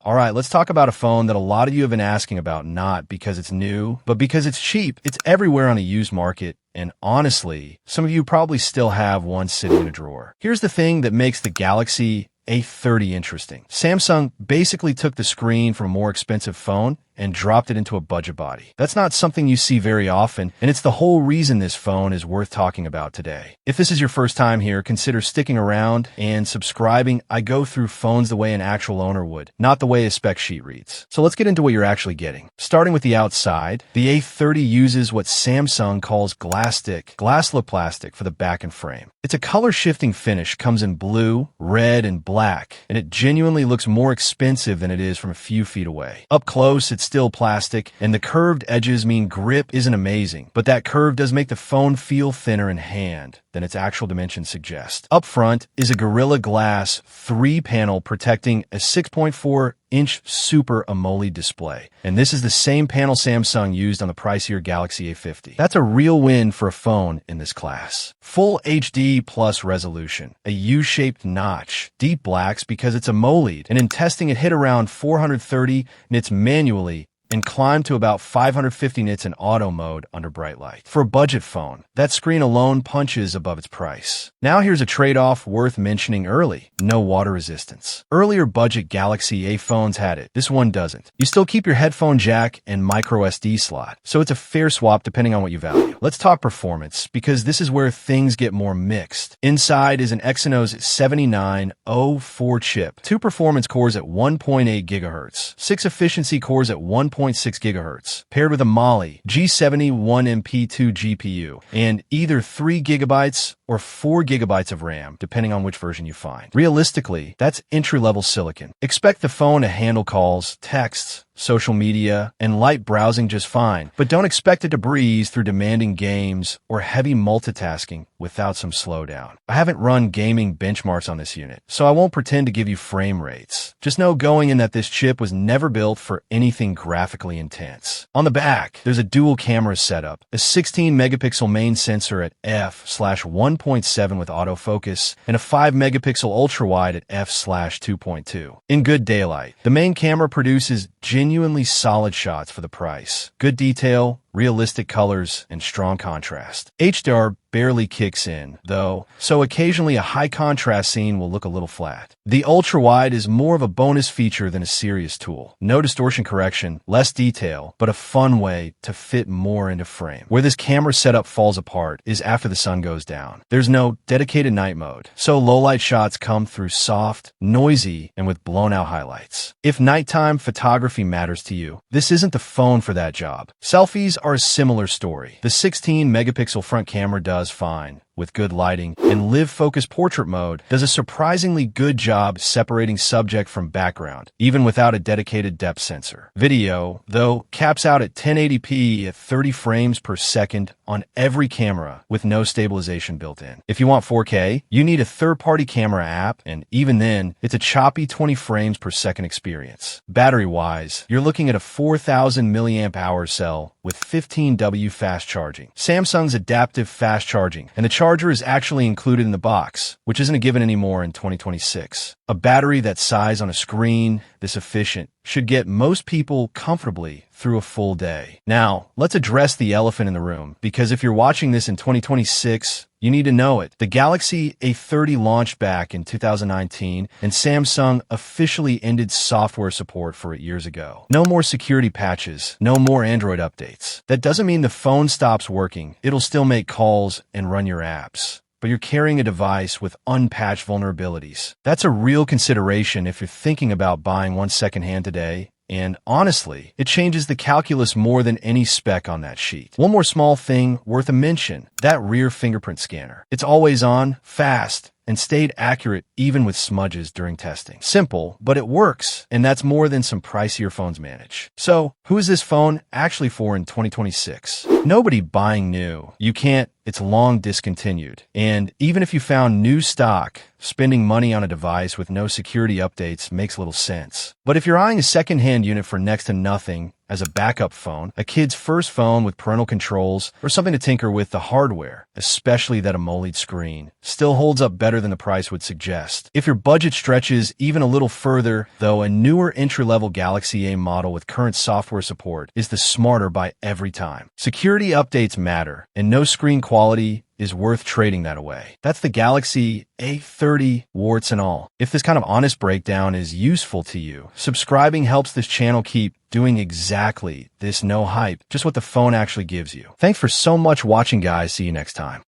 All right, let's talk about a phone that a lot of you have been asking about, not because it's new, but because it's cheap. It's everywhere on a used market. And honestly, some of you probably still have one sitting in a drawer. Here's the thing that makes the Galaxy A30 interesting. Samsung basically took the screen from a more expensive phone and dropped it into a budget body. That's not something you see very often, and it's the whole reason this phone is worth talking about today. If this is your first time here, consider sticking around and subscribing. I go through phones the way an actual owner would, not the way a spec sheet reads. So let's get into what you're actually getting. Starting with the outside, the A30 uses what Samsung calls glass-look plastic for the back and frame. It's a color-shifting finish, comes in blue, red, and black, and it genuinely looks more expensive than it is from a few feet away. Up close, it's still plastic, and the curved edges mean grip isn't amazing, but that curve does make the phone feel thinner in hand than its actual dimensions suggest. Up front is a Gorilla Glass 3-panel protecting a 6.4-inch Super AMOLED display, and this is the same panel Samsung used on the pricier Galaxy A50. That's a real win for a phone in this class. Full HD plus resolution, a U-shaped notch, deep blacks because it's AMOLED, and in testing it hit around 430 nits manually and climbed to about 550 nits in auto mode under bright light. For a budget phone, that screen alone punches above its price. Now here's a trade-off worth mentioning early: no water resistance. Earlier budget Galaxy A phones had it. This one doesn't. You still keep your headphone jack and micro SD slot, so it's a fair swap depending on what you value. Let's talk performance, because this is where things get more mixed. Inside is an Exynos 7904 chip, 2 performance cores at 1.8 GHz, 6 efficiency cores at 1.6 GHz, paired with a Mali G71MP2 GPU, and either 3 GB or 4 GB of RAM, depending on which version you find. Realistically, that's entry-level silicon. Expect the phone to handle calls, texts, social media, and light browsing just fine, but don't expect it to breeze through demanding games or heavy multitasking without some slowdown. I haven't run gaming benchmarks on this unit, so I won't pretend to give you frame rates. Just know going in that this chip was never built for anything graphically intense. On the back, there's a dual camera setup, a 16-megapixel main sensor at f/1.7 with autofocus, and a 5-megapixel ultra-wide at f/2.2. In good daylight, the main camera produces genuinely solid shots for the price. Good detail, realistic colors, and strong contrast. HDR barely kicks in, though, so occasionally a high-contrast scene will look a little flat. The ultra-wide is more of a bonus feature than a serious tool. No distortion correction, less detail, but a fun way to fit more into frame. Where this camera setup falls apart is after the sun goes down. There's no dedicated night mode, so low-light shots come through soft, noisy, and with blown-out highlights. If nighttime photography matters to you, this isn't the phone for that job. Selfies are a similar story. The 16-megapixel front camera does fine with good lighting, and live focus portrait mode does a surprisingly good job separating subject from background, even without a dedicated depth sensor. Video, though, caps out at 1080p at 30 frames per second on every camera with no stabilization built in. If you want 4K, you need a third-party camera app, and even then, it's a choppy 20 frames per second experience. Battery-wise, you're looking at a 4,000 milliamp hour cell with 15W fast charging. Samsung's adaptive fast charging, and the charger is actually included in the box, which isn't a given anymore in 2026. A battery that size on a screen, this efficient, should get most people comfortably through a full day. Now, let's address the elephant in the room, because if you're watching this in 2026, you need to know it. The Galaxy A30 launched back in 2019, and Samsung officially ended software support for it years ago. No more security patches, no more Android updates. That doesn't mean the phone stops working. It'll still make calls and run your apps, but you're carrying a device with unpatched vulnerabilities. That's a real consideration if you're thinking about buying one secondhand today. And honestly, it changes the calculus more than any spec on that sheet. One more small thing worth a mention: that rear fingerprint scanner. It's always on, fast, and stayed accurate even with smudges during testing. Simple, but it works, and that's more than some pricier phones manage. So, who is this phone actually for in 2026? Nobody buying new. You can't. It's long discontinued. And even if you found new stock, spending money on a device with no security updates makes little sense. But if you're eyeing a secondhand unit for next to nothing, as a backup phone, a kid's first phone with parental controls, or something to tinker with the hardware, especially that AMOLED screen, still holds up better than the price would suggest. If your budget stretches even a little further, though, a newer entry-level Galaxy A model with current software support is the smarter buy every time. Security updates matter, and no screen quality is worth trading that away. That's the Galaxy A30, warts and all. If this kind of honest breakdown is useful to you, subscribing helps this channel keep doing exactly this, no hype, just what the phone actually gives you. Thanks for so much watching, guys. See you next time.